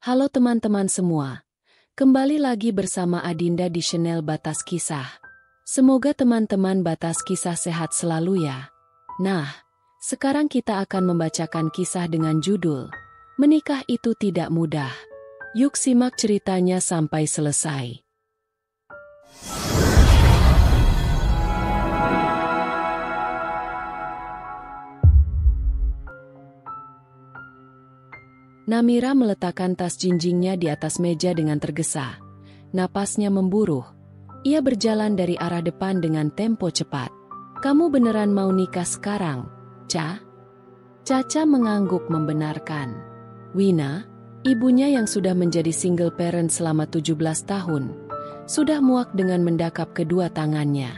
Halo teman-teman semua, kembali lagi bersama Adinda di channel Batas Kisah. Semoga teman-teman Batas Kisah sehat selalu ya. Nah, sekarang kita akan membacakan kisah dengan judul, Menikah Itu Tidak Mudah. Yuk simak ceritanya sampai selesai. Namira meletakkan tas jinjingnya di atas meja dengan tergesa. Napasnya memburuh. Ia berjalan dari arah depan dengan tempo cepat. "Kamu beneran mau nikah sekarang, Ca?" Caca mengangguk membenarkan. Wina, ibunya yang sudah menjadi single parent selama 17 tahun, sudah muak dengan mendakap kedua tangannya.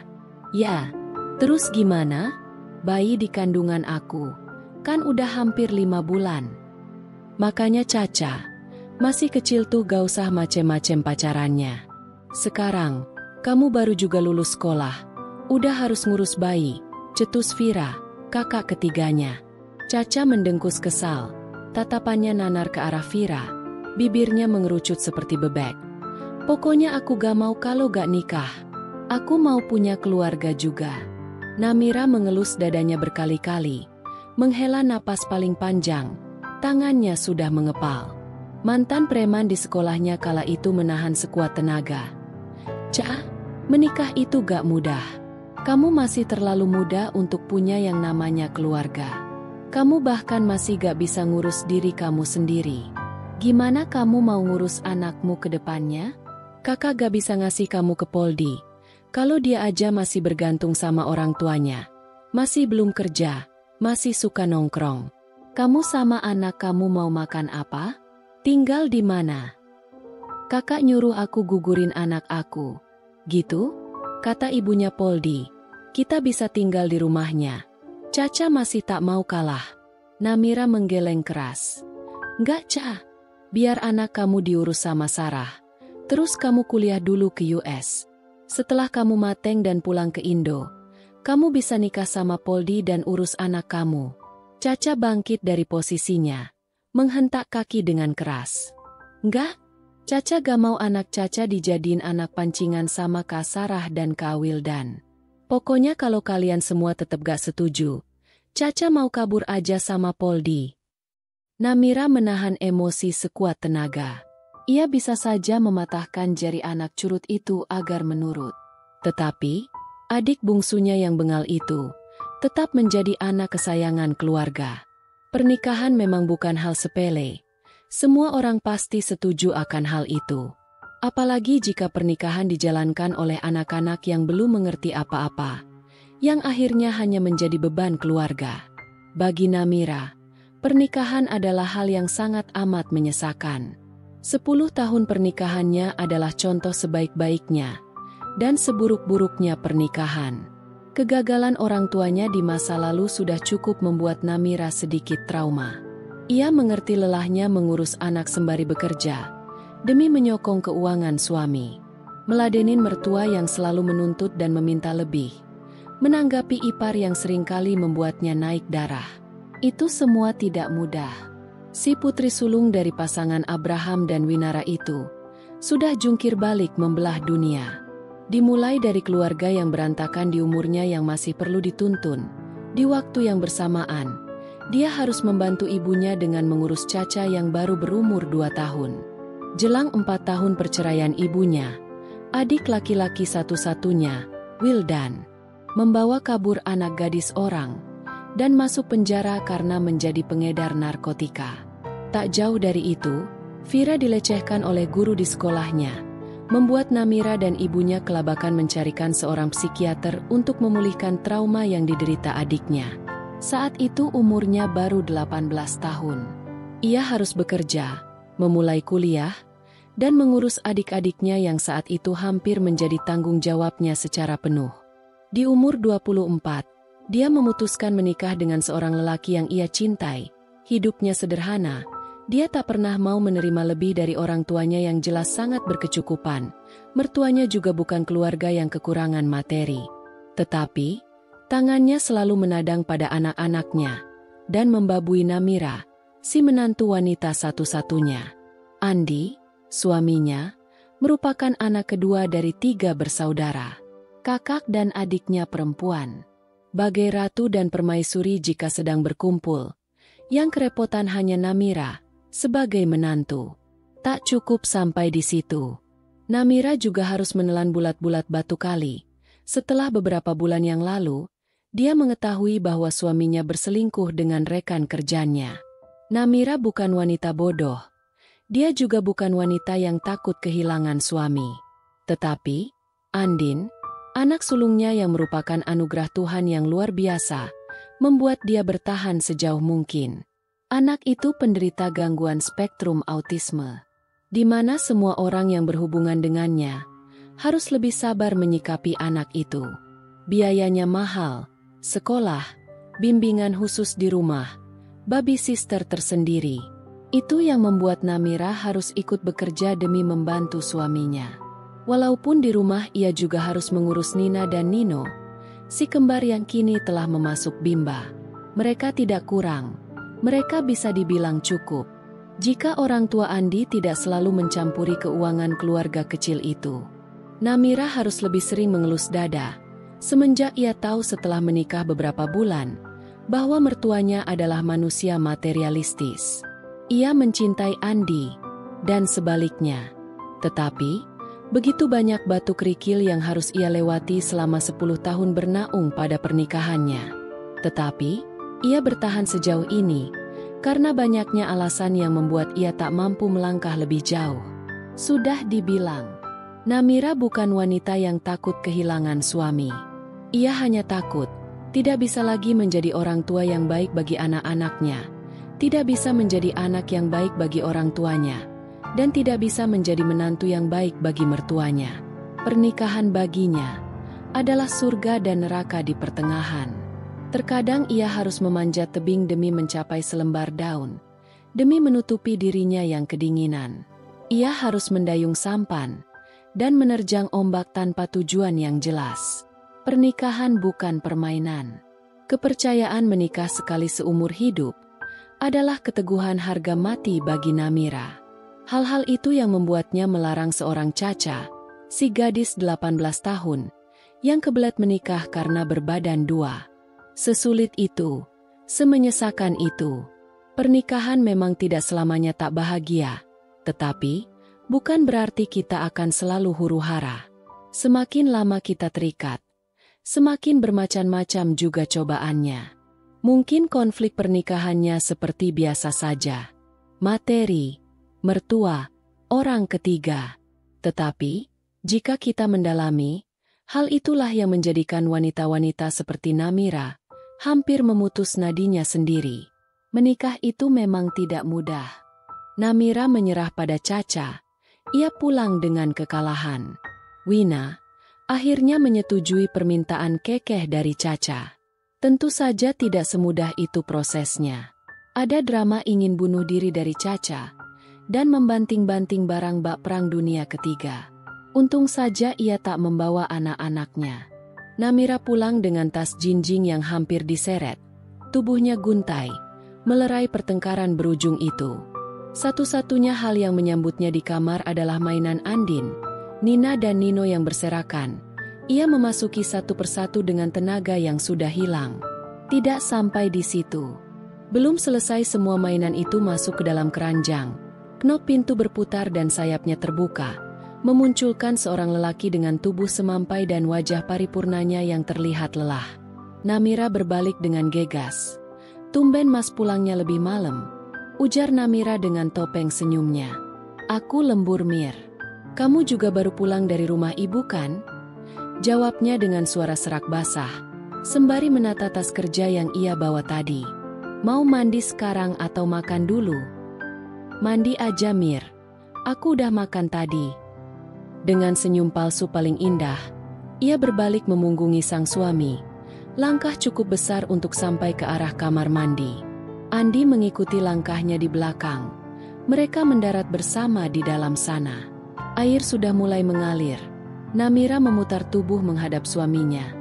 "Ya, terus gimana? Bayi di kandungan aku, kan udah hampir 5 bulan. Makanya Caca, masih kecil tuh gak usah macem-macem pacarannya. Sekarang, kamu baru juga lulus sekolah, udah harus ngurus bayi," cetus Vira, kakak ketiganya. Caca mendengkus kesal, tatapannya nanar ke arah Vira, bibirnya mengerucut seperti bebek. "Pokoknya aku gak mau kalau gak nikah. Aku mau punya keluarga juga." Namira mengelus dadanya berkali-kali, menghela napas paling panjang. Tangannya sudah mengepal. Mantan preman di sekolahnya kala itu menahan sekuat tenaga. "Ca, menikah itu gak mudah. Kamu masih terlalu muda untuk punya yang namanya keluarga. Kamu bahkan masih gak bisa ngurus diri kamu sendiri. Gimana kamu mau ngurus anakmu ke depannya? Kakak gak bisa ngasih kamu ke Poldi. Kalau dia aja masih bergantung sama orang tuanya. Masih belum kerja, masih suka nongkrong. Kamu sama anak kamu mau makan apa? Tinggal di mana? Kakak nyuruh aku gugurin anak aku." "Gitu?" kata ibunya Poldi. "Kita bisa tinggal di rumahnya." Caca masih tak mau kalah. Namira menggeleng keras. "Enggak, Ca. Biar anak kamu diurus sama Sarah. Terus kamu kuliah dulu ke US. Setelah kamu mateng dan pulang ke Indo, kamu bisa nikah sama Poldi dan urus anak kamu." Caca bangkit dari posisinya, menghentak kaki dengan keras. "Enggak, Caca gak mau anak Caca dijadiin anak pancingan sama Kak Sarah dan Kak Wildan. Pokoknya kalau kalian semua tetap gak setuju, Caca mau kabur aja sama Poldi." Namira menahan emosi sekuat tenaga. Ia bisa saja mematahkan jari anak curut itu agar menurut. Tetapi, adik bungsunya yang bengal itu tetap menjadi anak kesayangan keluarga. Pernikahan memang bukan hal sepele. Semua orang pasti setuju akan hal itu. Apalagi jika pernikahan dijalankan oleh anak-anak yang belum mengerti apa-apa, yang akhirnya hanya menjadi beban keluarga. Bagi Namira, pernikahan adalah hal yang sangat amat menyesakan. 10 tahun pernikahannya adalah contoh sebaik-baiknya dan seburuk-buruknya pernikahan. Kegagalan orang tuanya di masa lalu sudah cukup membuat Namira sedikit trauma. Ia mengerti lelahnya mengurus anak sembari bekerja, demi menyokong keuangan suami. Meladenin mertua yang selalu menuntut dan meminta lebih. Menanggapi ipar yang seringkali membuatnya naik darah. Itu semua tidak mudah. Si putri sulung dari pasangan Abraham dan Winara itu sudah jungkir balik membelah dunia. Dimulai dari keluarga yang berantakan di umurnya yang masih perlu dituntun. Di waktu yang bersamaan, dia harus membantu ibunya dengan mengurus Caca yang baru berumur 2 tahun. Jelang 4 tahun perceraian ibunya, adik laki-laki satu-satunya, Wildan, membawa kabur anak gadis orang dan masuk penjara karena menjadi pengedar narkotika. Tak jauh dari itu, Vira dilecehkan oleh guru di sekolahnya, membuat Namira dan ibunya kelabakan mencarikan seorang psikiater untuk memulihkan trauma yang diderita adiknya. Saat itu umurnya baru 18 tahun. Ia harus bekerja, memulai kuliah, dan mengurus adik-adiknya yang saat itu hampir menjadi tanggung jawabnya secara penuh. Di umur 24, dia memutuskan menikah dengan seorang lelaki yang ia cintai. Hidupnya sederhana. Dia tak pernah mau menerima lebih dari orang tuanya yang jelas sangat berkecukupan. Mertuanya juga bukan keluarga yang kekurangan materi. Tetapi, tangannya selalu menadang pada anak-anaknya dan membabui Namira, si menantu wanita satu-satunya. Andi, suaminya, merupakan anak kedua dari 3 bersaudara. Kakak dan adiknya perempuan. Bagai ratu dan permaisuri jika sedang berkumpul. Yang kerepotan hanya Namira, sebagai menantu. Tak cukup sampai di situ. Namira juga harus menelan bulat-bulat batu kali. Setelah beberapa bulan yang lalu, dia mengetahui bahwa suaminya berselingkuh dengan rekan kerjanya. Namira bukan wanita bodoh. Dia juga bukan wanita yang takut kehilangan suami. Tetapi, Andin, anak sulungnya yang merupakan anugerah Tuhan yang luar biasa, membuat dia bertahan sejauh mungkin. Anak itu penderita gangguan spektrum autisme, di mana semua orang yang berhubungan dengannya harus lebih sabar menyikapi anak itu. Biayanya mahal, sekolah, bimbingan khusus di rumah, baby sister tersendiri. Itu yang membuat Namira harus ikut bekerja demi membantu suaminya. Walaupun di rumah ia juga harus mengurus Nina dan Nino, si kembar yang kini telah memasuk Bimba. Mereka tidak kurang, mereka bisa dibilang cukup. Jika orang tua Andi tidak selalu mencampuri keuangan keluarga kecil itu. Namira harus lebih sering mengelus dada, semenjak ia tahu setelah menikah beberapa bulan, bahwa mertuanya adalah manusia materialistis. Ia mencintai Andi, dan sebaliknya. Tetapi, begitu banyak batu kerikil yang harus ia lewati selama 10 tahun bernaung pada pernikahannya. Tetapi, ia bertahan sejauh ini, karena banyaknya alasan yang membuat ia tak mampu melangkah lebih jauh. Sudah dibilang, Namira bukan wanita yang takut kehilangan suami. Ia hanya takut, tidak bisa lagi menjadi orang tua yang baik bagi anak-anaknya, tidak bisa menjadi anak yang baik bagi orang tuanya, dan tidak bisa menjadi menantu yang baik bagi mertuanya. Pernikahan baginya adalah surga dan neraka di pertengahan. Terkadang ia harus memanjat tebing demi mencapai selembar daun, demi menutupi dirinya yang kedinginan. Ia harus mendayung sampan, dan menerjang ombak tanpa tujuan yang jelas. Pernikahan bukan permainan. Kepercayaan menikah sekali seumur hidup adalah keteguhan harga mati bagi Namira. Hal-hal itu yang membuatnya melarang seorang Caca, si gadis 18 tahun, yang kebelet menikah karena berbadan 2. Sesulit itu, semenyesakan itu. Pernikahan memang tidak selamanya tak bahagia, tetapi bukan berarti kita akan selalu huru-hara. Semakin lama kita terikat, semakin bermacam-macam juga cobaannya. Mungkin konflik pernikahannya seperti biasa saja. Materi, mertua, orang ketiga. Tetapi, jika kita mendalami, hal itulah yang menjadikan wanita-wanita seperti Namira hampir memutus nadinya sendiri. Menikah itu memang tidak mudah. Namira menyerah pada Caca. Ia pulang dengan kekalahan. Wina akhirnya menyetujui permintaan kekeh dari Caca. Tentu saja tidak semudah itu prosesnya. Ada drama ingin bunuh diri dari Caca dan membanting-banting barang bak Perang Dunia Ketiga. Untung saja ia tak membawa anak-anaknya. Namira pulang dengan tas jinjing yang hampir diseret. Tubuhnya guntai, melerai pertengkaran berujung itu. Satu-satunya hal yang menyambutnya di kamar adalah mainan Andin, Nina dan Nino yang berserakan. Ia memasuki satu persatu dengan tenaga yang sudah hilang. Tidak sampai di situ. Belum selesai semua mainan itu masuk ke dalam keranjang. Knop pintu berputar dan sayapnya terbuka, memunculkan seorang lelaki dengan tubuh semampai dan wajah paripurnanya yang terlihat lelah. Namira berbalik dengan gegas. "Tumben Mas pulangnya lebih malam," ujar Namira dengan topeng senyumnya. "Aku lembur Mir. Kamu juga baru pulang dari rumah ibu kan?" Jawabnya dengan suara serak basah, sembari menata tas kerja yang ia bawa tadi. "Mau mandi sekarang atau makan dulu?" "Mandi aja Mir. Aku udah makan tadi." Dengan senyum palsu paling indah, ia berbalik memunggungi sang suami. Langkah cukup besar untuk sampai ke arah kamar mandi. Andi mengikuti langkahnya di belakang. Mereka mendarat bersama di dalam sana. Air sudah mulai mengalir. Namira memutar tubuh menghadap suaminya.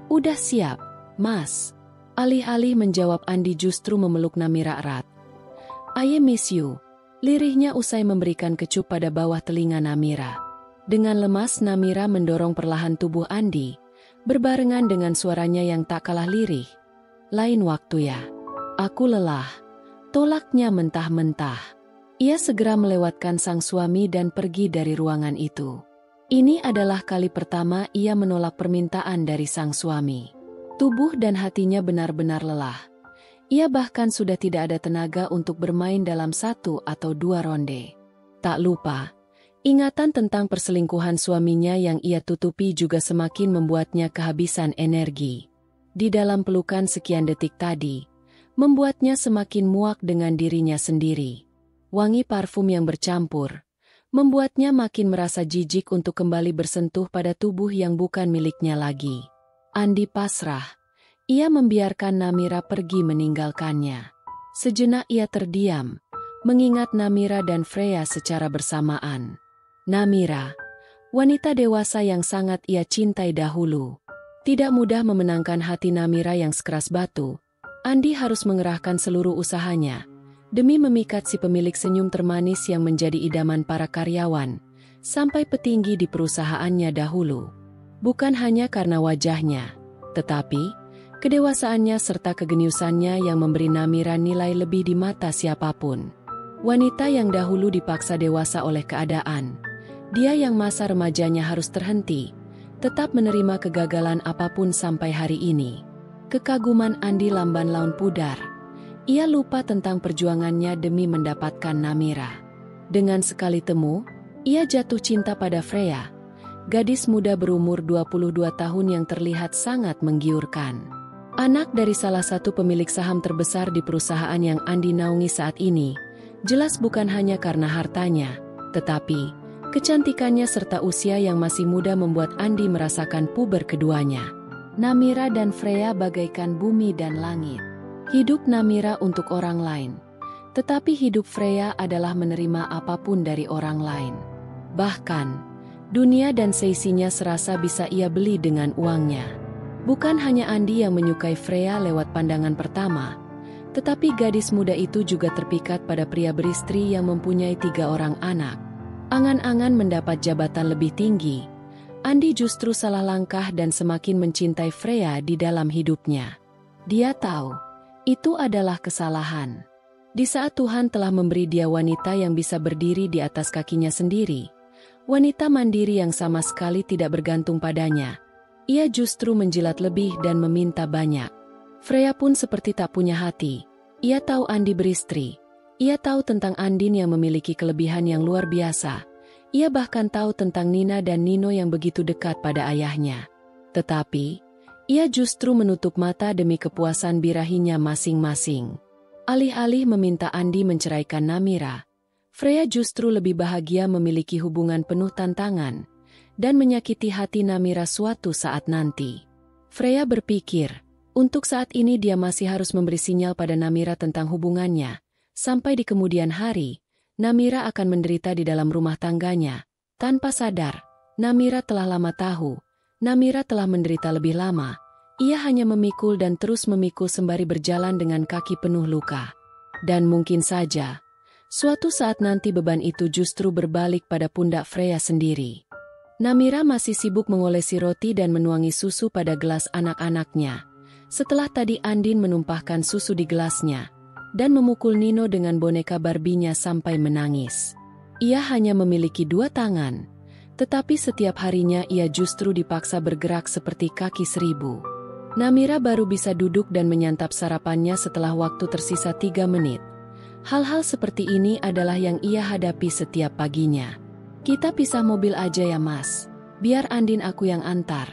"Udah siap, Mas." Alih-alih menjawab, Andi justru memeluk Namira erat. "I miss you. Lirihnya usai memberikan kecup pada bawah telinga Namira. Dengan lemas Namira mendorong perlahan tubuh Andi, berbarengan dengan suaranya yang tak kalah lirih. "Lain waktu ya. Aku lelah." Tolaknya mentah-mentah. Ia segera melewatkan sang suami dan pergi dari ruangan itu. Ini adalah kali pertama ia menolak permintaan dari sang suami. Tubuh dan hatinya benar-benar lelah. Ia bahkan sudah tidak ada tenaga untuk bermain dalam 1 atau 2 ronde. Tak lupa, ingatan tentang perselingkuhan suaminya yang ia tutupi juga semakin membuatnya kehabisan energi. Di dalam pelukan sekian detik tadi, membuatnya semakin muak dengan dirinya sendiri. Wangi parfum yang bercampur membuatnya makin merasa jijik untuk kembali bersentuh pada tubuh yang bukan miliknya lagi. Andi pasrah. Ia membiarkan Namira pergi meninggalkannya. Sejenak ia terdiam, mengingat Namira dan Freya secara bersamaan. Namira, wanita dewasa yang sangat ia cintai dahulu. Tidak mudah memenangkan hati Namira yang sekeras batu. Andi harus mengerahkan seluruh usahanya demi memikat si pemilik senyum termanis yang menjadi idaman para karyawan, sampai petinggi di perusahaannya dahulu. Bukan hanya karena wajahnya, tetapi kedewasaannya serta kegeniusannya yang memberi Namira nilai lebih di mata siapapun. Wanita yang dahulu dipaksa dewasa oleh keadaan. Dia yang masa remajanya harus terhenti, tetap menerima kegagalan apapun sampai hari ini. Kekaguman Andi lamban laun pudar. Ia lupa tentang perjuangannya demi mendapatkan Namira. Dengan sekali temu, ia jatuh cinta pada Freya, gadis muda berumur 22 tahun yang terlihat sangat menggiurkan. Anak dari salah satu pemilik saham terbesar di perusahaan yang Andi naungi saat ini, jelas bukan hanya karena hartanya, tetapi kecantikannya serta usia yang masih muda membuat Andi merasakan puber keduanya. Namira dan Freya bagaikan bumi dan langit. Hidup Namira untuk orang lain, tetapi hidup Freya adalah menerima apapun dari orang lain. Bahkan, dunia dan seisinya serasa bisa ia beli dengan uangnya. Bukan hanya Andi yang menyukai Freya lewat pandangan pertama, tetapi gadis muda itu juga terpikat pada pria beristri yang mempunyai 3 orang anak. Angan-angan mendapat jabatan lebih tinggi, Andi justru salah langkah dan semakin mencintai Freya di dalam hidupnya. Dia tahu, itu adalah kesalahan. Di saat Tuhan telah memberi dia wanita yang bisa berdiri di atas kakinya sendiri, wanita mandiri yang sama sekali tidak bergantung padanya, ia justru menjilat lebih dan meminta banyak. Freya pun seperti tak punya hati. Ia tahu Andi beristri. Ia tahu tentang Andin yang memiliki kelebihan yang luar biasa. Ia bahkan tahu tentang Nina dan Nino yang begitu dekat pada ayahnya. Tetapi, ia justru menutup mata demi kepuasan birahinya masing-masing. Alih-alih meminta Andi menceraikan Namira, Freya justru lebih bahagia memiliki hubungan penuh tantangan dan menyakiti hati Namira suatu saat nanti. Freya berpikir, untuk saat ini dia masih harus memberi sinyal pada Namira tentang hubungannya. Sampai di kemudian hari, Namira akan menderita di dalam rumah tangganya. Tanpa sadar, Namira telah lama tahu. Namira telah menderita lebih lama. Ia hanya memikul dan terus memikul sembari berjalan dengan kaki penuh luka. Dan mungkin saja, suatu saat nanti beban itu justru berbalik pada pundak Freya sendiri. Namira masih sibuk mengolesi roti dan menuangi susu pada gelas anak-anaknya. Setelah tadi Andin menumpahkan susu di gelasnya dan memukul Nino dengan boneka Barbie-nya sampai menangis. Ia hanya memiliki 2 tangan, tetapi setiap harinya ia justru dipaksa bergerak seperti kaki 1000. Namira baru bisa duduk dan menyantap sarapannya setelah waktu tersisa 3 menit. Hal-hal seperti ini adalah yang ia hadapi setiap paginya. "Kita pisah mobil aja ya Mas, biar Andin aku yang antar,"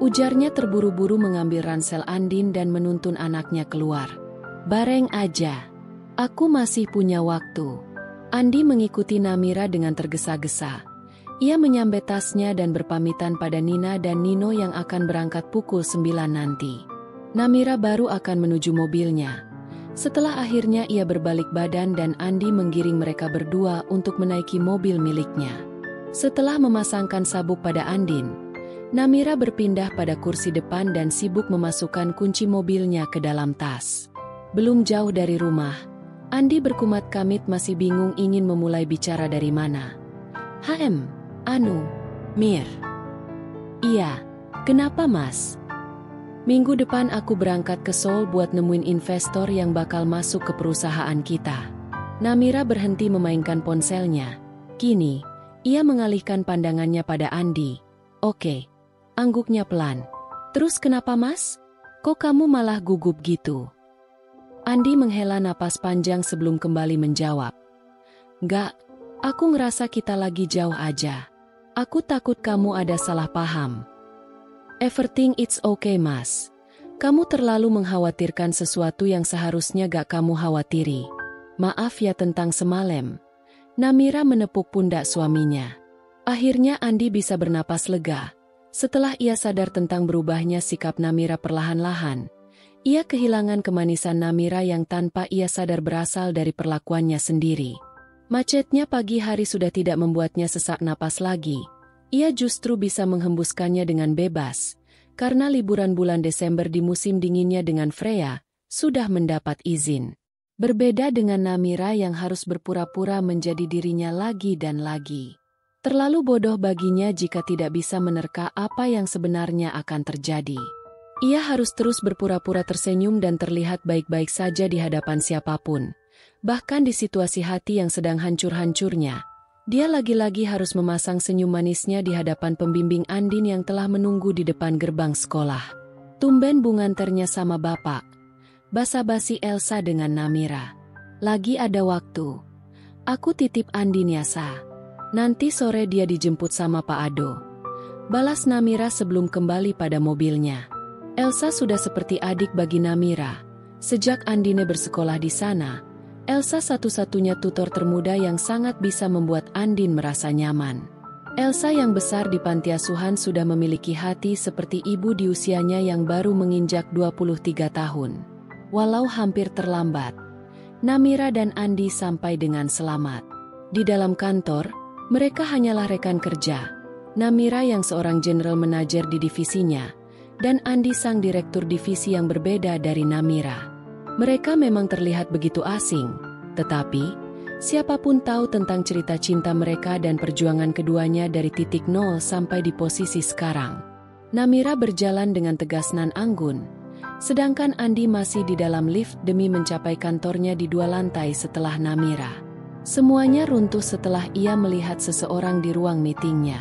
ujarnya terburu-buru mengambil ransel Andin dan menuntun anaknya keluar. "Bareng aja, aku masih punya waktu." Andi mengikuti Namira dengan tergesa-gesa. Ia menyambet tasnya dan berpamitan pada Nina dan Nino yang akan berangkat pukul 9 nanti. Namira baru akan menuju mobilnya. Setelah akhirnya ia berbalik badan dan Andi menggiring mereka berdua untuk menaiki mobil miliknya. Setelah memasangkan sabuk pada Andin, Namira berpindah pada kursi depan dan sibuk memasukkan kunci mobilnya ke dalam tas. Belum jauh dari rumah, Andi berkumat kamit masih bingung ingin memulai bicara dari mana. Mir. Iya, kenapa mas? Minggu depan aku berangkat ke Seoul buat nemuin investor yang bakal masuk ke perusahaan kita. Namira berhenti memainkan ponselnya. Kini, ia mengalihkan pandangannya pada Andi. Oke, angguknya pelan. Terus kenapa mas? Kok kamu malah gugup gitu? Andi menghela napas panjang sebelum kembali menjawab. Nggak, aku ngerasa kita lagi jauh aja. Aku takut kamu ada salah paham. Everything it's okay mas. Kamu terlalu mengkhawatirkan sesuatu yang seharusnya gak kamu khawatiri. Maaf ya tentang semalam. Namira menepuk pundak suaminya. Akhirnya Andi bisa bernapas lega. Setelah ia sadar tentang berubahnya sikap Namira perlahan-lahan, ia kehilangan kemanisan Namira yang tanpa ia sadar berasal dari perlakuannya sendiri. Macetnya pagi hari sudah tidak membuatnya sesak napas lagi. Ia justru bisa menghembuskannya dengan bebas, karena liburan bulan Desember di musim dinginnya dengan Freya sudah mendapat izin. Berbeda dengan Namira yang harus berpura-pura menjadi dirinya lagi dan lagi. Terlalu bodoh baginya jika tidak bisa menerka apa yang sebenarnya akan terjadi. Ia harus terus berpura-pura tersenyum dan terlihat baik-baik saja di hadapan siapapun. Bahkan di situasi hati yang sedang hancur-hancurnya, dia lagi-lagi harus memasang senyum manisnya di hadapan pembimbing Andin yang telah menunggu di depan gerbang sekolah. Tumben bunganternya sama bapak. Basa-basi Elsa dengan Namira. Lagi ada waktu. Aku titip Andin ya Sa. Nanti sore dia dijemput sama Pak Ado. Balas Namira sebelum kembali pada mobilnya. Elsa sudah seperti adik bagi Namira. Sejak Andine bersekolah di sana, Elsa satu-satunya tutor termuda yang sangat bisa membuat Andin merasa nyaman. Elsa yang besar di panti asuhan sudah memiliki hati seperti ibu di usianya yang baru menginjak 23 tahun. Walau hampir terlambat, Namira dan Andi sampai dengan selamat. Di dalam kantor, mereka hanyalah rekan kerja. Namira yang seorang general manager di divisinya, dan Andi sang direktur divisi yang berbeda dari Namira. Mereka memang terlihat begitu asing, tetapi siapapun tahu tentang cerita cinta mereka dan perjuangan keduanya dari titik nol sampai di posisi sekarang. Namira berjalan dengan tegas nan anggun, sedangkan Andi masih di dalam lift demi mencapai kantornya di 2 lantai setelah Namira. Semuanya runtuh setelah ia melihat seseorang di ruang meetingnya.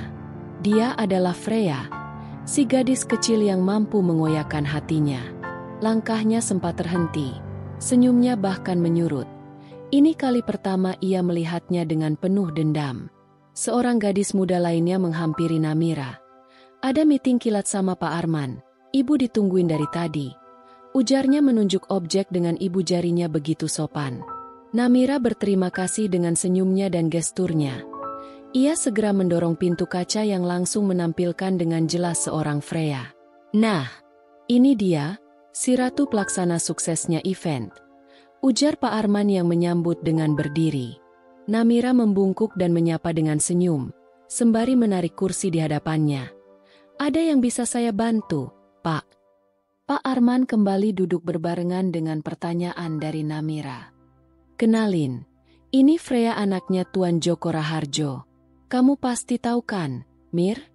Dia adalah Freya, si gadis kecil yang mampu mengoyakkan hatinya. Langkahnya sempat terhenti, senyumnya bahkan menyurut. Ini kali pertama ia melihatnya dengan penuh dendam. Seorang gadis muda lainnya menghampiri Namira. Ada meeting kilat sama Pak Arman, ibu ditungguin dari tadi. Ujarnya menunjuk objek dengan ibu jarinya begitu sopan. Namira berterima kasih dengan senyumnya dan gesturnya. Ia segera mendorong pintu kaca yang langsung menampilkan dengan jelas seorang Freya. Nah, ini dia, si ratu pelaksana suksesnya event. Ujar Pak Arman yang menyambut dengan berdiri. Namira membungkuk dan menyapa dengan senyum, sembari menarik kursi di hadapannya. Ada yang bisa saya bantu, Pak? Pak Arman kembali duduk berbarengan dengan pertanyaan dari Namira. Kenalin, ini Freya anaknya Tuan Joko Raharjo. Kamu pasti tahu kan, Mir?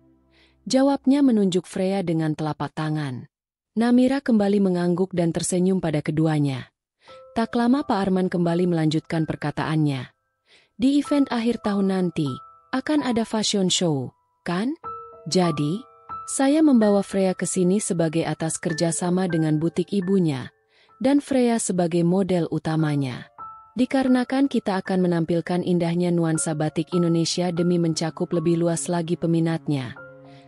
Jawabnya menunjuk Freya dengan telapak tangan. Namira kembali mengangguk dan tersenyum pada keduanya. Tak lama Pak Arman kembali melanjutkan perkataannya. Di event akhir tahun nanti, akan ada fashion show, kan? Jadi, saya membawa Freya ke sini sebagai atas kerjasama dengan butik ibunya, dan Freya sebagai model utamanya. Dikarenakan kita akan menampilkan indahnya nuansa batik Indonesia demi mencakup lebih luas lagi peminatnya.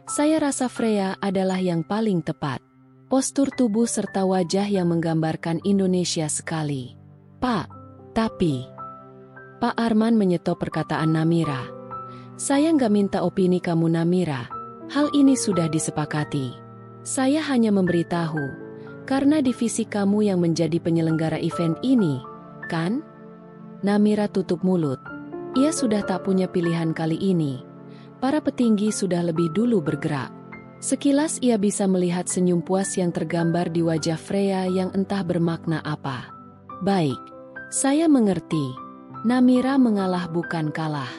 Saya rasa Freya adalah yang paling tepat. Postur tubuh serta wajah yang menggambarkan Indonesia sekali. Pak, tapi... Pak Arman menyetop perkataan Namira. Saya nggak minta opini kamu Namira. Hal ini sudah disepakati. Saya hanya memberitahu, karena divisi kamu yang menjadi penyelenggara event ini, kan? Namira tutup mulut. Ia sudah tak punya pilihan kali ini. Para petinggi sudah lebih dulu bergerak. Sekilas ia bisa melihat senyum puas yang tergambar di wajah Freya yang entah bermakna apa. Baik, Saya mengerti. Namira mengalah bukan kalah.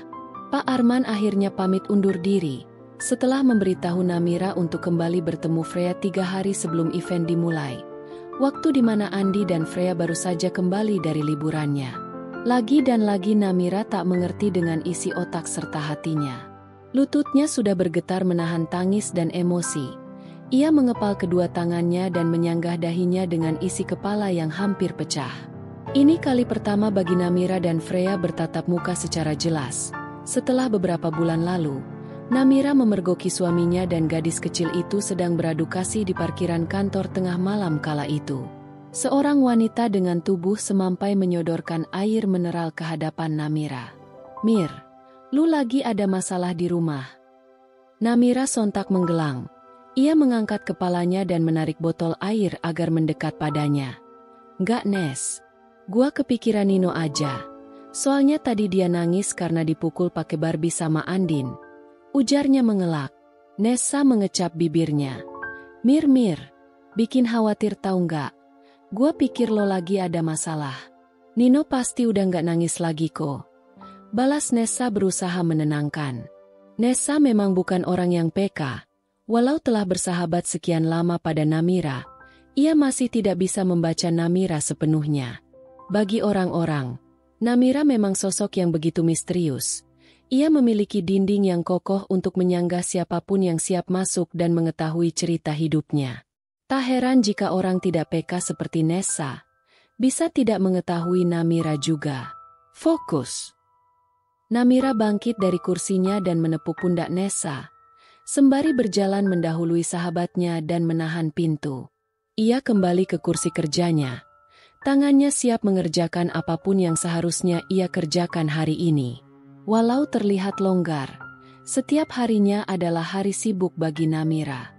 Pak Arman akhirnya pamit undur diri, setelah memberitahu Namira untuk kembali bertemu Freya 3 hari sebelum event dimulai. Waktu di mana Andi dan Freya baru saja kembali dari liburannya. Lagi dan lagi Namira tak mengerti dengan isi otak serta hatinya. Lututnya sudah bergetar menahan tangis dan emosi. Ia mengepal kedua tangannya dan menyanggah dahinya dengan isi kepala yang hampir pecah. Ini kali pertama bagi Namira dan Freya bertatap muka secara jelas. Setelah beberapa bulan lalu, Namira memergoki suaminya dan gadis kecil itu sedang beradu kasih di parkiran kantor tengah malam kala itu. Seorang wanita dengan tubuh semampai menyodorkan air mineral ke hadapan Namira. "Mir, lu lagi ada masalah di rumah?" Namira sontak menggelang. Ia mengangkat kepalanya dan menarik botol air agar mendekat padanya. "Nggak, Nes. Gua kepikiran Nino aja. Soalnya tadi dia nangis karena dipukul pakai Barbie sama Andin," ujarnya mengelak. Nessa mengecap bibirnya. Mir, bikin khawatir tahu nggak? Gua pikir lo lagi ada masalah. Nino pasti udah nggak nangis lagi kok," balas Nessa berusaha menenangkan. Nessa memang bukan orang yang peka. Walau telah bersahabat sekian lama pada Namira, ia masih tidak bisa membaca Namira sepenuhnya. Bagi orang-orang, Namira memang sosok yang begitu misterius. Ia memiliki dinding yang kokoh untuk menyanggah siapapun yang siap masuk dan mengetahui cerita hidupnya. Tak heran jika orang tidak peka seperti Nessa bisa tidak mengetahui Namira juga. Fokus. Namira bangkit dari kursinya dan menepuk pundak Nessa, sembari berjalan mendahului sahabatnya dan menahan pintu. Ia kembali ke kursi kerjanya. Tangannya siap mengerjakan apapun yang seharusnya ia kerjakan hari ini. Walau terlihat longgar, setiap harinya adalah hari sibuk bagi Namira.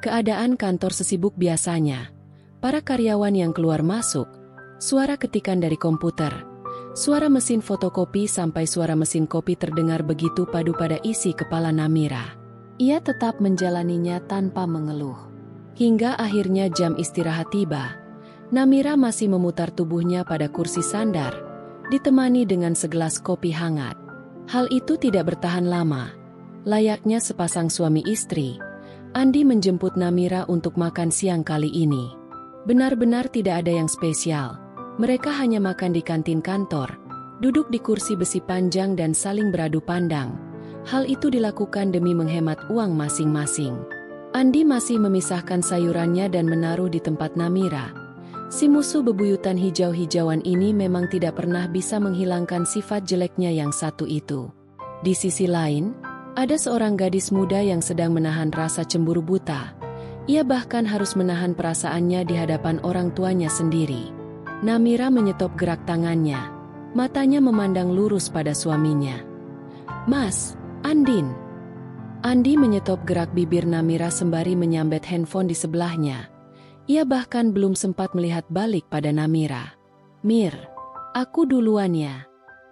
Keadaan kantor sesibuk biasanya. Para karyawan yang keluar masuk, suara ketikan dari komputer, suara mesin fotokopi sampai suara mesin kopi terdengar begitu padu pada isi kepala Namira. Ia tetap menjalaninya tanpa mengeluh. Hingga akhirnya jam istirahat tiba. Namira masih memutar tubuhnya pada kursi sandar, ditemani dengan segelas kopi hangat. Hal itu tidak bertahan lama. Layaknya sepasang suami istri, Andi menjemput Namira untuk makan siang kali ini. Benar-benar tidak ada yang spesial. Mereka hanya makan di kantin kantor, duduk di kursi besi panjang dan saling beradu pandang. Hal itu dilakukan demi menghemat uang masing-masing. Andi masih memisahkan sayurannya dan menaruh di tempat Namira. Si musuh bebuyutan hijau-hijauan ini memang tidak pernah bisa menghilangkan sifat jeleknya yang satu itu. Di sisi lain, ada seorang gadis muda yang sedang menahan rasa cemburu buta. Ia bahkan harus menahan perasaannya di hadapan orang tuanya sendiri. Namira menyetop gerak tangannya. Matanya memandang lurus pada suaminya. "Mas, Andin." Andi menyetop gerak bibir Namira sembari menyambet handphone di sebelahnya. Ia bahkan belum sempat melihat balik pada Namira. "Mir, aku duluan ya."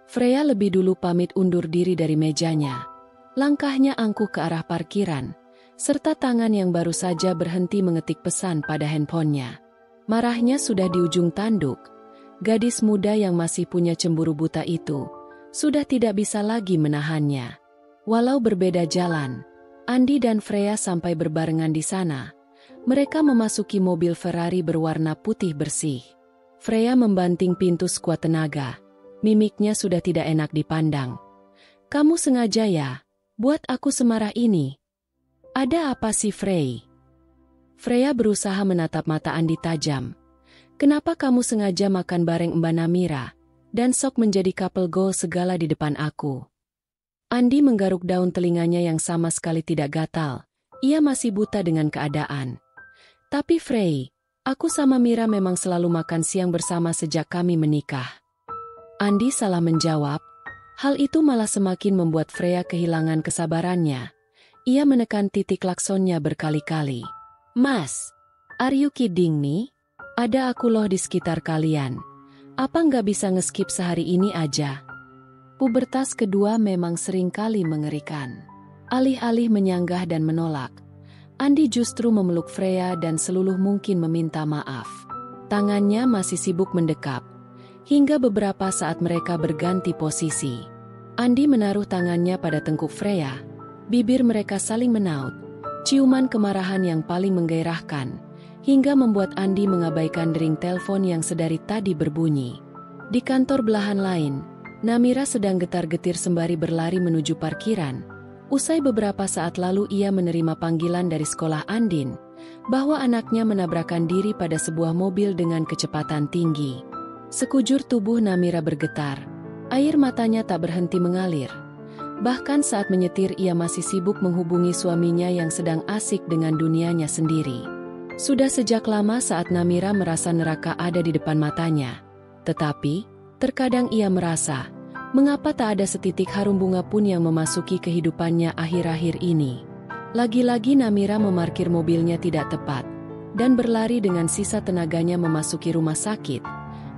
Freya lebih dulu pamit undur diri dari mejanya. Langkahnya angkuh ke arah parkiran, serta tangan yang baru saja berhenti mengetik pesan pada handphonenya. Marahnya sudah di ujung tanduk. Gadis muda yang masih punya cemburu buta itu sudah tidak bisa lagi menahannya. Walau berbeda jalan, Andi dan Freya sampai berbarengan di sana. Mereka memasuki mobil Ferrari berwarna putih bersih. Freya membanting pintu sekuat tenaga. Mimiknya sudah tidak enak dipandang. "Kamu sengaja ya, buat aku semarah ini? Ada apa sih, Frey?" Freya berusaha menatap mata Andi tajam. "Kenapa kamu sengaja makan bareng Mbak Namira, dan sok menjadi couple goal segala di depan aku?" Andi menggaruk daun telinganya yang sama sekali tidak gatal. Ia masih buta dengan keadaan. "Tapi Frey, aku sama Mira memang selalu makan siang bersama sejak kami menikah." Andi salah menjawab. Hal itu malah semakin membuat Freya kehilangan kesabarannya. Ia menekan titik klaksonnya berkali-kali. "Mas, are you kidding me? Ada aku loh di sekitar kalian. Apa nggak bisa ngeskip sehari ini aja?" Pubertas kedua memang seringkali mengerikan. Alih-alih menyanggah dan menolak, Andi justru memeluk Freya dan seluluh mungkin meminta maaf. Tangannya masih sibuk mendekap. hingga beberapa saat mereka berganti posisi. Andi menaruh tangannya pada tengkuk Freya, bibir mereka saling menaut, ciuman kemarahan yang paling menggairahkan, hingga membuat Andi mengabaikan dering telepon yang sedari tadi berbunyi. Di kantor belahan lain, Namira sedang getar-getir sembari berlari menuju parkiran. Usai beberapa saat lalu ia menerima panggilan dari sekolah Andin, bahwa anaknya menabrakkan diri pada sebuah mobil dengan kecepatan tinggi. Sekujur tubuh Namira bergetar, air matanya tak berhenti mengalir. Bahkan saat menyetir ia masih sibuk menghubungi suaminya yang sedang asik dengan dunianya sendiri. Sudah sejak lama saat Namira merasa neraka ada di depan matanya. Tetapi, terkadang ia merasa, mengapa tak ada setitik harum bunga pun yang memasuki kehidupannya akhir-akhir ini. Lagi-lagi Namira memarkir mobilnya tidak tepat, dan berlari dengan sisa tenaganya memasuki rumah sakit.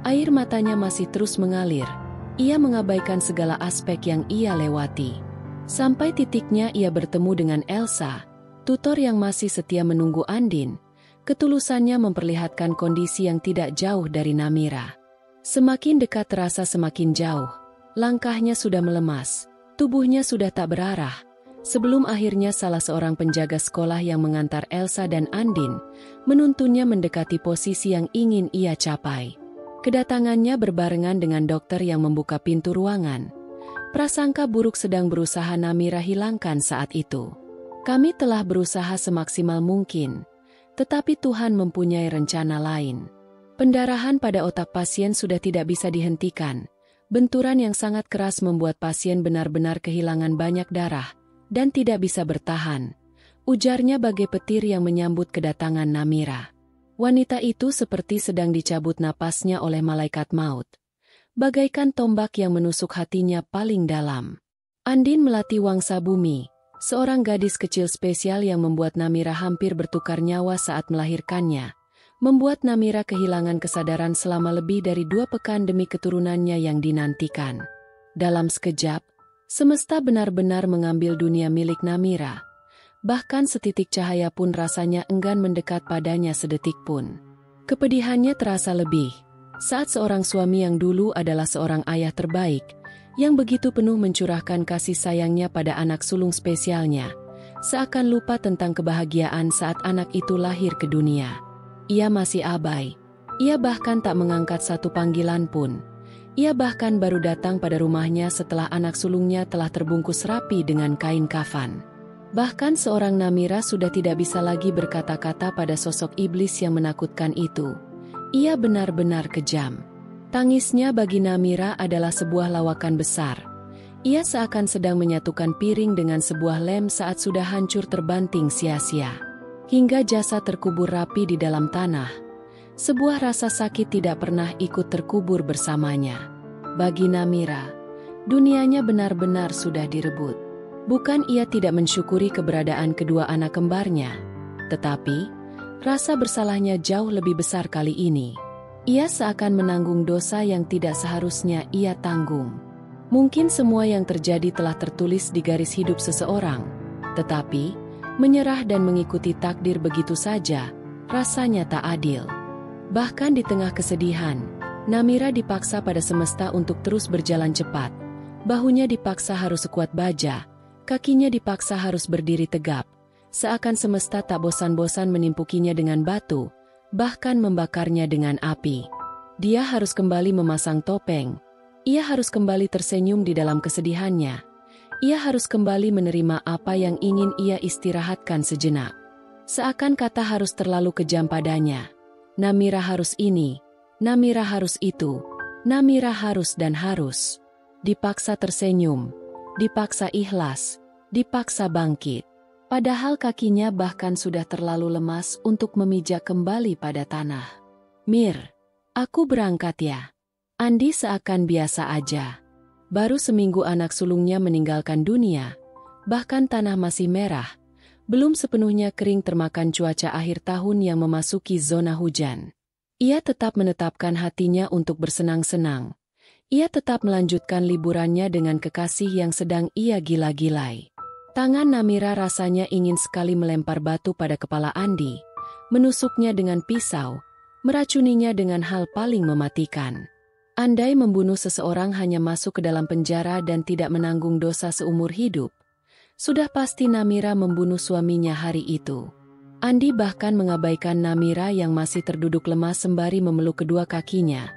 Air matanya masih terus mengalir. Ia mengabaikan segala aspek yang ia lewati. Sampai titiknya ia bertemu dengan Elsa, tutor yang masih setia menunggu Andin. Ketulusannya memperlihatkan kondisi yang tidak jauh dari Namira. Semakin dekat terasa semakin jauh. Langkahnya sudah melemas, tubuhnya sudah tak berarah. Sebelum akhirnya salah seorang penjaga sekolah yang mengantar Elsa dan Andin menuntunnya mendekati posisi yang ingin ia capai. Kedatangannya berbarengan dengan dokter yang membuka pintu ruangan. Prasangka buruk sedang berusaha Namira hilangkan saat itu. Kami telah berusaha semaksimal mungkin, tetapi Tuhan mempunyai rencana lain. Pendarahan pada otak pasien sudah tidak bisa dihentikan. Benturan yang sangat keras membuat pasien benar-benar kehilangan banyak darah dan tidak bisa bertahan. Ujarnya bagai petir yang menyambut kedatangan Namira. Wanita itu seperti sedang dicabut napasnya oleh malaikat maut. Bagaikan tombak yang menusuk hatinya paling dalam. Andin Melati Wangsa Bumi, seorang gadis kecil spesial yang membuat Namira hampir bertukar nyawa saat melahirkannya, membuat Namira kehilangan kesadaran selama lebih dari 2 pekan demi keturunannya yang dinantikan. Dalam sekejap, semesta benar-benar mengambil dunia milik Namira. Bahkan setitik cahaya pun rasanya enggan mendekat padanya sedetik pun. Kepedihannya terasa lebih saat seorang suami yang dulu adalah seorang ayah terbaik, yang begitu penuh mencurahkan kasih sayangnya pada anak sulung spesialnya, seakan lupa tentang kebahagiaan saat anak itu lahir ke dunia. Ia masih abai. Ia bahkan tak mengangkat satu panggilan pun. Ia bahkan baru datang pada rumahnya setelah anak sulungnya telah terbungkus rapi dengan kain kafan. Bahkan seorang Namira sudah tidak bisa lagi berkata-kata pada sosok iblis yang menakutkan itu. Ia benar-benar kejam. Tangisnya bagi Namira adalah sebuah lawakan besar. Ia seakan sedang menyatukan piring dengan sebuah lem saat sudah hancur terbanting sia-sia. Hingga jasad terkubur rapi di dalam tanah. Sebuah rasa sakit tidak pernah ikut terkubur bersamanya. Bagi Namira, dunianya benar-benar sudah direbut. Bukan ia tidak mensyukuri keberadaan kedua anak kembarnya, tetapi rasa bersalahnya jauh lebih besar kali ini. Ia seakan menanggung dosa yang tidak seharusnya ia tanggung. Mungkin semua yang terjadi telah tertulis di garis hidup seseorang, tetapi menyerah dan mengikuti takdir begitu saja, rasanya tak adil. Bahkan di tengah kesedihan, Namira dipaksa pada semesta untuk terus berjalan cepat. Bahunya dipaksa harus sekuat baja. Kakinya dipaksa harus berdiri tegap, seakan semesta tak bosan-bosan menimpukinya dengan batu, bahkan membakarnya dengan api. Dia harus kembali memasang topeng. Ia harus kembali tersenyum di dalam kesedihannya. Ia harus kembali menerima apa yang ingin ia istirahatkan sejenak. Seakan kata harus terlalu kejam padanya. Namira harus ini, Namira harus itu, Namira harus dan harus. Dipaksa tersenyum. Dipaksa ikhlas, dipaksa bangkit. Padahal kakinya bahkan sudah terlalu lemas untuk memijak kembali pada tanah. Mir, aku berangkat ya. Andi seakan biasa aja. Baru seminggu anak sulungnya meninggalkan dunia, bahkan tanah masih merah, belum sepenuhnya kering termakan cuaca akhir tahun yang memasuki zona hujan. Ia tetap menetapkan hatinya untuk bersenang-senang. Ia tetap melanjutkan liburannya dengan kekasih yang sedang ia gila-gilai. Tangan Namira rasanya ingin sekali melempar batu pada kepala Andi, menusuknya dengan pisau, meracuninya dengan hal paling mematikan. Andai membunuh seseorang hanya masuk ke dalam penjara dan tidak menanggung dosa seumur hidup, sudah pasti Namira membunuh suaminya hari itu. Andi bahkan mengabaikan Namira yang masih terduduk lemas sembari memeluk kedua kakinya.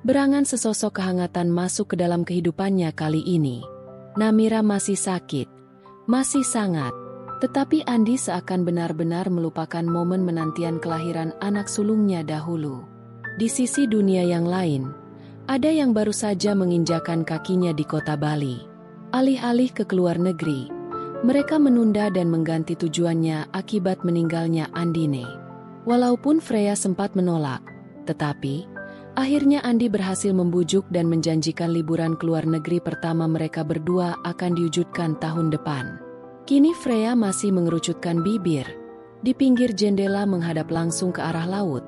Berangan sesosok kehangatan masuk ke dalam kehidupannya kali ini. Namira masih sakit, masih sangat. Tetapi Andi seakan benar-benar melupakan momen menantian kelahiran anak sulungnya dahulu. Di sisi dunia yang lain, ada yang baru saja menginjakan kakinya di kota Bali. Alih-alih ke luar negeri, mereka menunda dan mengganti tujuannya akibat meninggalnya Andine. Walaupun Freya sempat menolak, tetapi akhirnya Andi berhasil membujuk dan menjanjikan liburan ke luar negeri pertama mereka berdua akan diwujudkan tahun depan. Kini Freya masih mengerucutkan bibir. Di pinggir jendela menghadap langsung ke arah laut.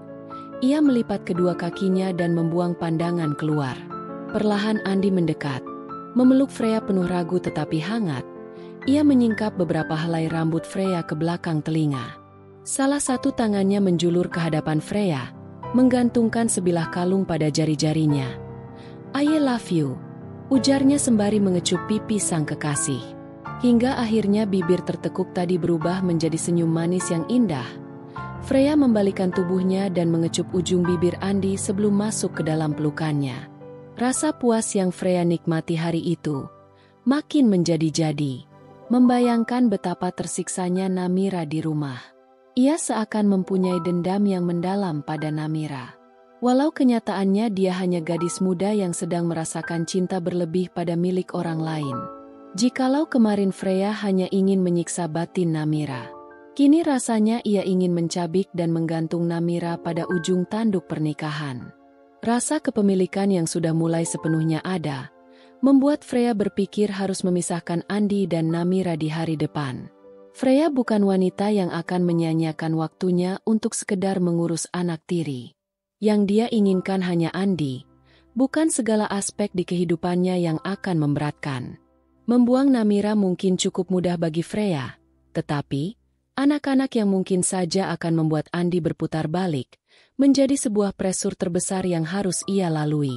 Ia melipat kedua kakinya dan membuang pandangan keluar. Perlahan Andi mendekat. Memeluk Freya penuh ragu tetapi hangat. Ia menyingkap beberapa helai rambut Freya ke belakang telinga. Salah satu tangannya menjulur ke hadapan Freya, menggantungkan sebilah kalung pada jari-jarinya. "I love you," ujarnya sembari mengecup pipi sang kekasih. Hingga akhirnya bibir tertekuk tadi berubah menjadi senyum manis yang indah. Freya membalikkan tubuhnya dan mengecup ujung bibir Andi sebelum masuk ke dalam pelukannya. Rasa puas yang Freya nikmati hari itu makin menjadi-jadi. Membayangkan betapa tersiksanya Namira di rumah. Ia seakan mempunyai dendam yang mendalam pada Namira. Walau kenyataannya dia hanya gadis muda yang sedang merasakan cinta berlebih pada milik orang lain. Jikalau kemarin Freya hanya ingin menyiksa batin Namira, kini rasanya ia ingin mencabik dan menggantung Namira pada ujung tanduk pernikahan. Rasa kepemilikan yang sudah mulai sepenuhnya ada, membuat Freya berpikir harus memisahkan Andi dan Namira di hari depan. Freya bukan wanita yang akan menyia-nyiakan waktunya untuk sekedar mengurus anak tiri. Yang dia inginkan hanya Andi, bukan segala aspek di kehidupannya yang akan memberatkan. Membuang Namira mungkin cukup mudah bagi Freya, tetapi anak-anak yang mungkin saja akan membuat Andi berputar balik, menjadi sebuah pressure terbesar yang harus ia lalui.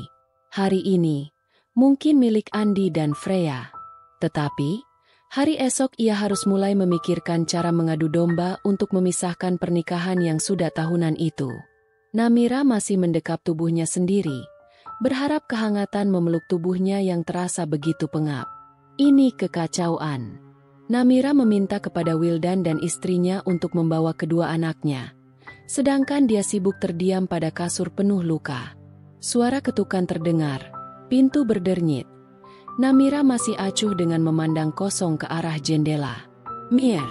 Hari ini, mungkin milik Andi dan Freya. Tetapi, hari esok ia harus mulai memikirkan cara mengadu domba untuk memisahkan pernikahan yang sudah tahunan itu. Namira masih mendekap tubuhnya sendiri, berharap kehangatan memeluk tubuhnya yang terasa begitu pengap. Ini kekacauan. Namira meminta kepada Wildan dan istrinya untuk membawa kedua anaknya. Sedangkan dia sibuk terdiam pada kasur penuh luka. Suara ketukan terdengar, pintu berdernyit. Namira masih acuh dengan memandang kosong ke arah jendela. "Mir."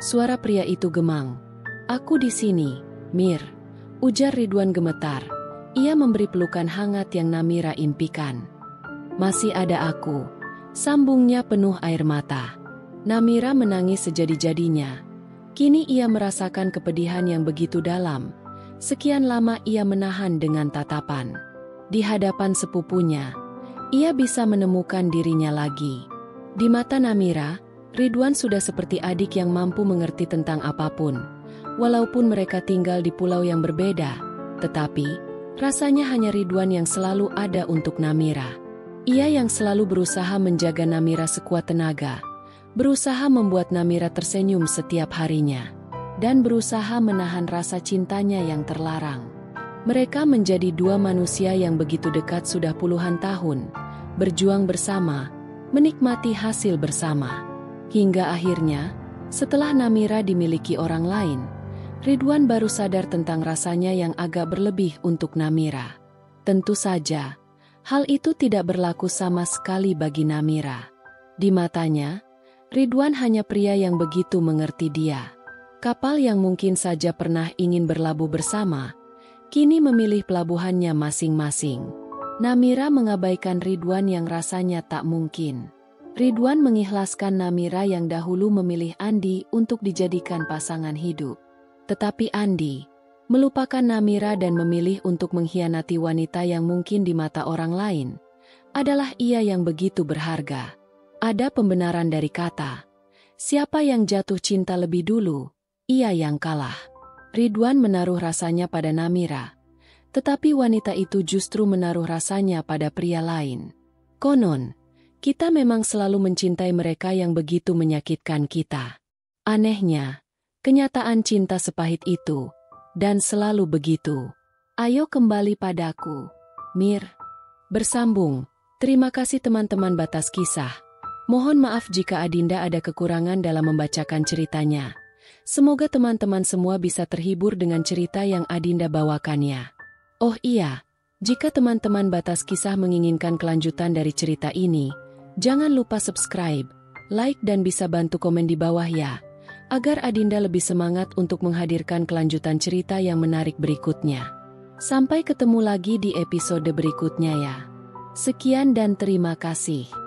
Suara pria itu gemang. "Aku di sini, Mir," ujar Ridwan gemetar. Ia memberi pelukan hangat yang Namira impikan. "Masih ada aku," sambungnya penuh air mata. Namira menangis sejadi-jadinya. Kini ia merasakan kepedihan yang begitu dalam. Sekian lama ia menahan dengan tatapan. Di hadapan sepupunya, ia bisa menemukan dirinya lagi. Di mata Namira, Ridwan sudah seperti adik yang mampu mengerti tentang apapun. Walaupun mereka tinggal di pulau yang berbeda, tetapi rasanya hanya Ridwan yang selalu ada untuk Namira. Ia yang selalu berusaha menjaga Namira sekuat tenaga, berusaha membuat Namira tersenyum setiap harinya, dan berusaha menahan rasa cintanya yang terlarang. Mereka menjadi dua manusia yang begitu dekat sudah puluhan tahun, berjuang bersama, menikmati hasil bersama. Hingga akhirnya, setelah Namira dimiliki orang lain, Ridwan baru sadar tentang rasanya yang agak berlebih untuk Namira. Tentu saja, hal itu tidak berlaku sama sekali bagi Namira. Di matanya, Ridwan hanya pria yang begitu mengerti dia. Kapal yang mungkin saja pernah ingin berlabuh bersama, kini memilih pelabuhannya masing-masing. Namira mengabaikan Ridwan yang rasanya tak mungkin. Ridwan mengikhlaskan Namira yang dahulu memilih Andi untuk dijadikan pasangan hidup. Tetapi Andi melupakan Namira dan memilih untuk mengkhianati wanita yang mungkin di mata orang lain adalah ia yang begitu berharga. Ada pembenaran dari kata, siapa yang jatuh cinta lebih dulu, ia yang kalah. Ridwan menaruh rasanya pada Namira, Tetapi wanita itu justru menaruh rasanya pada pria lain. Konon, kita memang selalu mencintai mereka yang begitu menyakitkan kita. Anehnya, kenyataan cinta sepahit itu, dan selalu begitu. Ayo kembali padaku, Mir. Bersambung. Terima kasih teman-teman Batas Kisah. Mohon maaf jika Adinda ada kekurangan dalam membacakan ceritanya. Semoga teman-teman semua bisa terhibur dengan cerita yang Adinda bawakannya. Oh iya, jika teman-teman Batas Kisah menginginkan kelanjutan dari cerita ini, jangan lupa subscribe, like dan bisa bantu komen di bawah ya, agar Adinda lebih semangat untuk menghadirkan kelanjutan cerita yang menarik berikutnya. Sampai ketemu lagi di episode berikutnya ya. Sekian dan terima kasih.